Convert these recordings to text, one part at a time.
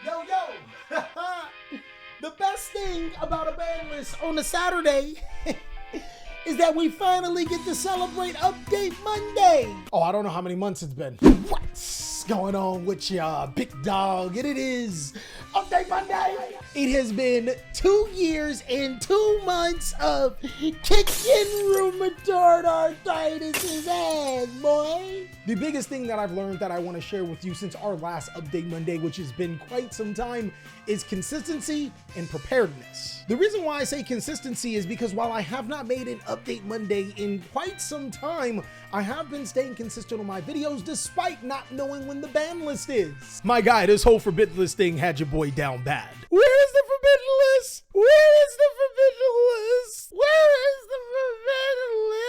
Yo, yo! The best thing about a ban list on a Saturday is that we finally get to celebrate Update Monday. Oh, I don't know how many months it's been. What's going on with ya, big dog? And it is Update Monday. It has been 2 years and 2 months of kicking rheumatoid arthritis' ass, boy. The biggest thing that I've learned that I want to share with you since our last Update Monday, which has been quite some time, is consistency and preparedness. The reason why I say consistency is because while I have not made an Update Monday in quite some time, I have been staying consistent on my videos despite not knowing when the ban list is. My guy, this whole forbidden list thing had your boy down bad. Where is the forbidden list? Where is the forbidden list? Where is the forbidden list?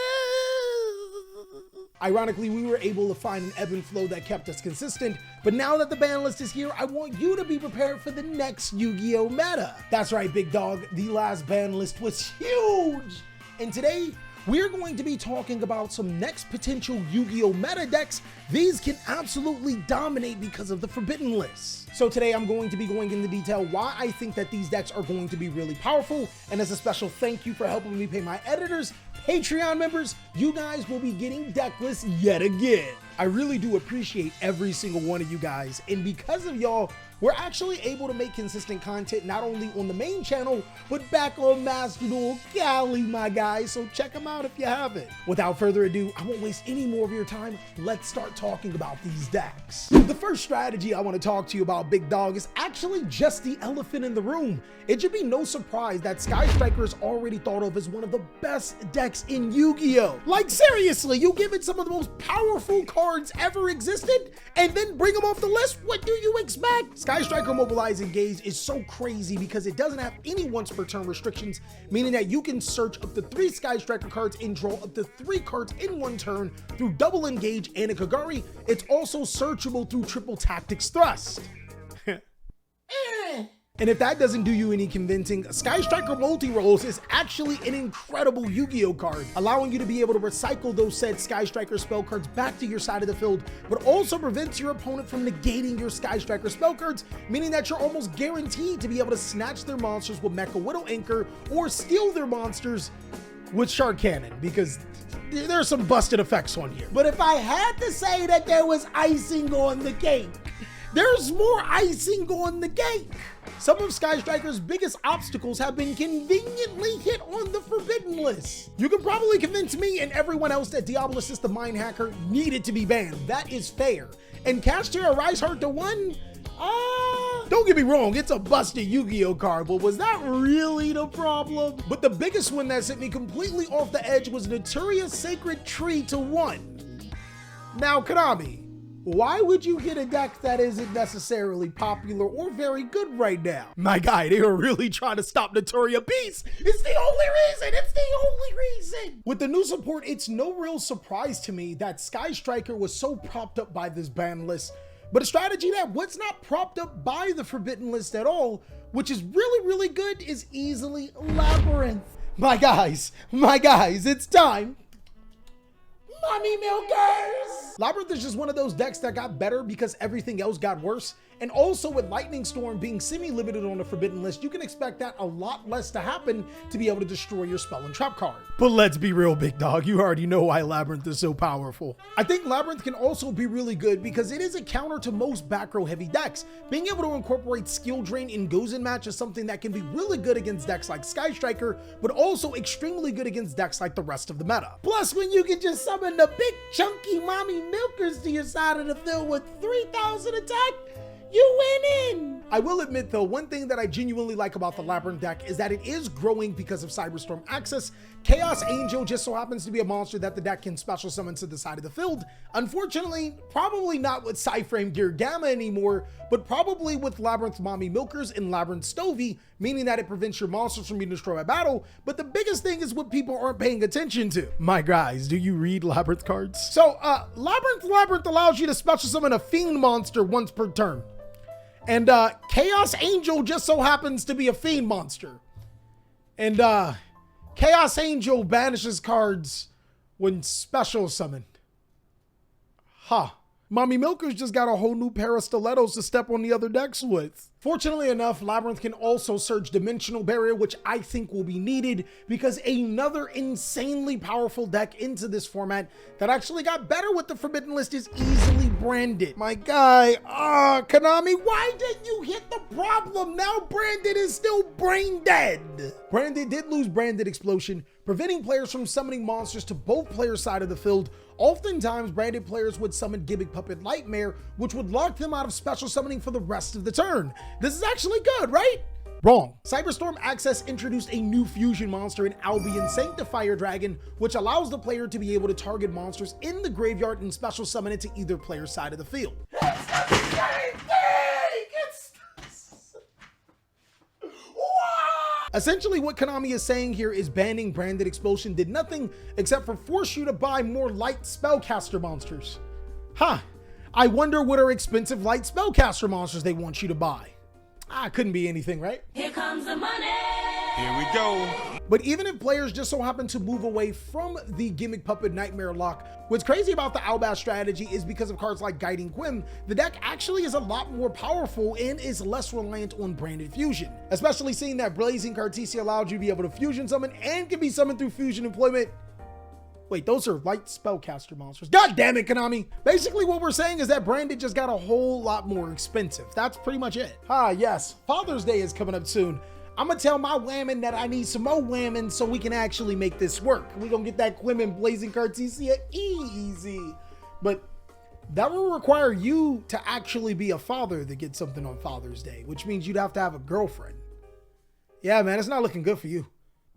Ironically, we were able to find an ebb and flow that kept us consistent, but now that the ban list is here, I want you to be prepared for the next Yu-Gi-Oh meta. That's right, big dog, the last ban list was huge! And today, we're going to be talking about some next potential Yu-Gi-Oh meta decks. These can absolutely dominate because of the forbidden list. So today I'm going to be going into detail why I think that these decks are going to be really powerful. And as a special thank you for helping me pay my editors, Patreon members, you guys will be getting deck lists yet again. I really do appreciate every single one of you guys. And because of y'all, we're actually able to make consistent content not only on the main channel, but back on Master Duel Cali, my guys. So check them out if you haven't. Without further ado, I won't waste any more of your time. Let's start talking about these decks. The first strategy I want to talk to you about, big dog, is actually just the elephant in the room. It should be no surprise that Sky Striker is already thought of as one of the best decks in Yu-Gi-Oh! Like seriously, you give it some of the most powerful cards ever existed and then bring them off the list? What do you expect? Sky Striker Mobilize Engage is so crazy because it doesn't have any once per turn restrictions, meaning that you can search up to 3 Sky Striker cards and draw up to 3 cards in one turn through double engage and a Kagari. It's also searchable through triple tactics thrust. And if that doesn't do you any convincing, Sky Striker Multi-Rolls is actually an incredible Yu-Gi-Oh card, allowing you to be able to recycle those said Sky Striker spell cards back to your side of the field, but also prevents your opponent from negating your Sky Striker spell cards, meaning that you're almost guaranteed to be able to snatch their monsters with Mecha Widow Anchor or steal their monsters with Shark Cannon, because there's some busted effects on here. But if I had to say that there was icing on the cake, there's more icing on the cake. Some of Sky Striker's biggest obstacles have been conveniently hit on the forbidden list. You can probably convince me and everyone else that Diablosis the Mind Hacker needed to be banned. That is fair. And Castor Rise Heart to 1? Don't get me wrong, it's a busted Yu-Gi-Oh card, but was that really the problem? But the biggest one that sent me completely off the edge was Naturia Sacred Tree to 1. Now, Konami, why would you get a deck that isn't necessarily popular or very good right now? My guy, they were really trying to stop Naturia Beast. It's the only reason. It's the only reason. With the new support, it's no real surprise to me that Sky Striker was so propped up by this ban list, but a strategy that was not propped up by the forbidden list at all, which is really, really good, is easily Labyrinth. My guys, it's time. Mommy milkers! Labyrinth is just one of those decks that got better because everything else got worse. And also with Lightning Storm being semi-limited on the forbidden list, you can expect that a lot less to happen to be able to destroy your spell and trap card. But let's be real, big dog, you already know why Labyrinth is so powerful. I think Labyrinth can also be really good because it is a counter to most back row heavy decks. Being able to incorporate skill drain in Gozen match is something that can be really good against decks like Sky Striker, but also extremely good against decks like the rest of the meta. Plus, when you can just summon the big chunky mommy milkers to your side of the field with 3,000 attack, you winning! I will admit though, one thing that I genuinely like about the Labyrinth deck is that it is growing because of Cyberstorm access. Chaos Angel just so happens to be a monster that the deck can special summon to the side of the field. Unfortunately, probably not with Psyframe Gear Gamma anymore, but probably with Labyrinth Mommy Milkers and Labyrinth Stovey, meaning that it prevents your monsters from being destroyed by battle. But the biggest thing is what people aren't paying attention to. My guys, do you read Labyrinth cards? So, Labyrinth allows you to special summon a Fiend monster once per turn. And Chaos Angel just so happens to be a Fiend monster. And Chaos Angel banishes cards when special summoned. Huh. Mommy Milker's just got a whole new pair of stilettos to step on the other decks with. Fortunately enough, Labyrinth can also surge Dimensional Barrier, which I think will be needed because another insanely powerful deck into this format that actually got better with the Forbidden List is easily Branded. My guy, Konami, why didn't you hit the problem? Now Branded is still brain dead. Branded did lose Branded Explosion, preventing players from summoning monsters to both players' side of the field. Oftentimes, Branded players would summon Gimmick Puppet Nightmare, which would lock them out of special summoning for the rest of the turn. This is actually good, right? Wrong. Cyberstorm Access introduced a new fusion monster in Albion Sanctifier Dragon, which allows the player to be able to target monsters in the graveyard and special summon it to either player's side of the field. It's the same thing! Essentially, what Konami is saying here is banning Branded Explosion did nothing except for force you to buy more light spellcaster monsters. I wonder what are expensive light spellcaster monsters they want you to buy. Couldn't be anything, right? Here comes the money. Here we go. But even if players just so happen to move away from the Gimmick Puppet Nightmare lock, what's crazy about the Albaz strategy is because of cards like Guiding Quim, the deck actually is a lot more powerful and is less reliant on Branded Fusion. Especially seeing that Blazing Cartesia allowed you to be able to fusion summon and can be summoned through fusion employment. Wait, those are light spellcaster monsters. God damn it, Konami. Basically, what we're saying is that Branded just got a whole lot more expensive. That's pretty much it. Yes, Father's Day is coming up soon. I'm gonna tell my whammon that I need some more whammon so we can actually make this work. We're gonna get that Quim and Blazing Cartesia easy. But that will require you to actually be a father to get something on Father's Day, which means you'd have to have a girlfriend. Yeah, man, it's not looking good for you.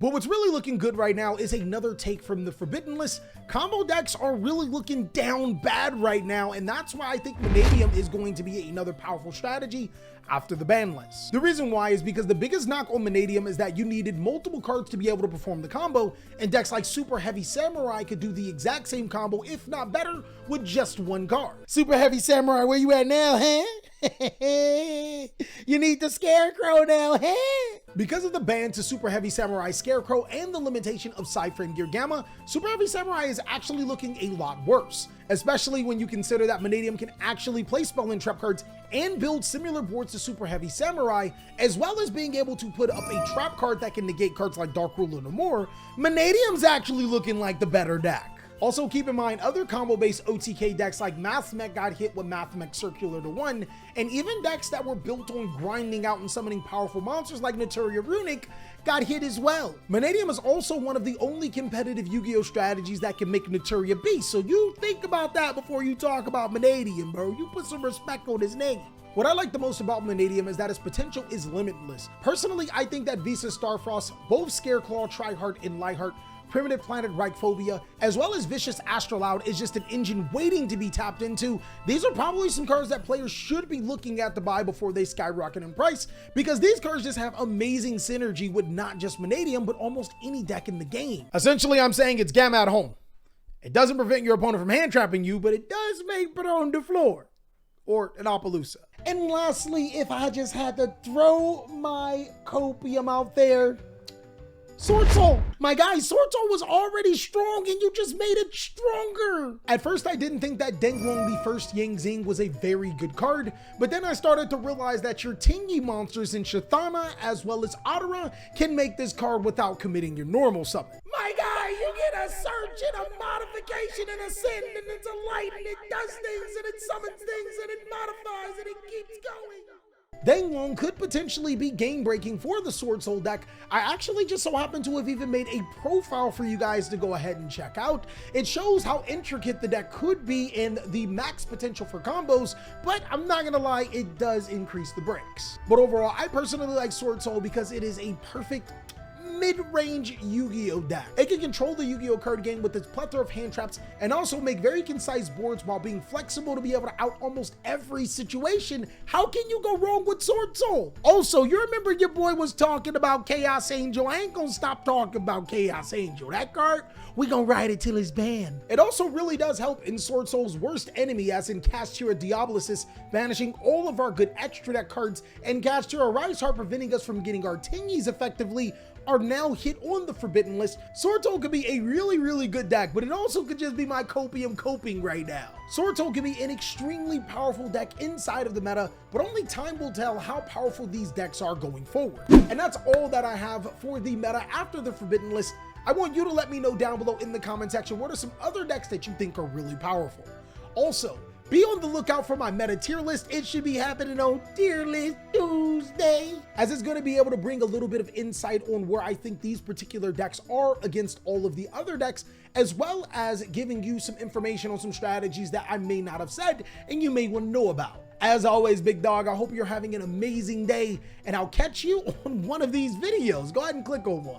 But what's really looking good right now is another take from the Forbidden List. Combo decks are really looking down bad right now, and that's why I think Vanadium is going to be another powerful strategy after the ban list. The reason why is because the biggest knock on Vanadium is that you needed multiple cards to be able to perform the combo, and decks like Super Heavy Samurai could do the exact same combo, if not better, with just one card. Super Heavy Samurai, where you at now, huh? You need the Scarecrow now, huh? Because of the ban to Super Heavy Samurai Scarecrow and the limitation of Cypher and Gear Gamma, Super Heavy Samurai is actually looking a lot worse, especially when you consider that Vanadium can actually play spell and trap cards and build similar boards to Super Heavy Samurai, as well as being able to put up a trap card that can negate cards like Dark Ruler no more. Vanadium's actually looking like the better deck. Also, keep in mind, other combo-based OTK decks like Mathmech got hit with Mathmech Circular to 1, and even decks that were built on grinding out and summoning powerful monsters like Naturia Runic got hit as well. Vanadium is also one of the only competitive Yu-Gi-Oh strategies that can make Naturia Beast, so you think about that before you talk about Vanadium, bro. You put some respect on his name. What I like the most about Vanadium is that its potential is limitless. Personally, I think that Visa Starfrost, both Scareclaw, Triheart, and Lightheart, Primitive Planet Reichphobia, as well as Vicious Astrolaud is just an engine waiting to be tapped into. These are probably some cards that players should be looking at to buy before they skyrocket in price, because these cards just have amazing synergy with not just Vanadium, but almost any deck in the game. Essentially, I'm saying it's Gamma at home. It doesn't prevent your opponent from hand trapping you, but it does make it on the floor. Or an Appaloosa. And lastly, if I just had to throw my copium out there, Sword Soul! My guy, Sword Soul was already strong and you just made it stronger! At first, I didn't think that Denglong the First Yang Zing was a very good card, but then I started to realize that your Tingy monsters in Shathana as well as Adara can make this card without committing your normal summon. My guy, you get a search and a modification and a send and it's a light and it does things and it summons things and it modifies and it keeps going. Denglong could potentially be game-breaking for the Sword Soul deck. I actually just so happen to have even made a profile for you guys to go ahead and check out. It shows how intricate the deck could be and the max potential for combos, but I'm not gonna lie, it does increase the breaks. But overall, I personally like Sword Soul because it is a perfect mid-range Yu-Gi-Oh deck. It can control the Yu-Gi-Oh card game with its plethora of hand traps and also make very concise boards while being flexible to be able to out almost every situation. How can you go wrong with Sword Soul? Also, you remember your boy was talking about Chaos Angel. I ain't gonna stop talking about Chaos Angel. That card, we gonna ride it till it's banned. It also really does help in Sword Soul's worst enemy, as in Castira Diablosis, banishing all of our good extra deck cards, and Castira Riseheart preventing us from getting our Tingies effectively. are now hit on the forbidden list, Swordsoul could be a really good deck, but it also could just be my copium coping right now. Swordsoul can be an extremely powerful deck inside of the meta, but only time will tell how powerful these decks are going forward. And that's all that I have for the meta after the forbidden list. I want you to let me know down below in the comment section what are some other decks that you think are really powerful. Also, be on the lookout for my meta tier list. It should be happening on Tier List Tuesday, as it's going to be able to bring a little bit of insight on where I think these particular decks are against all of the other decks, as well as giving you some information on some strategies that I may not have said and you may want to know about. As always, big dog, I hope you're having an amazing day, and I'll catch you on one of these videos. Go ahead and click on one.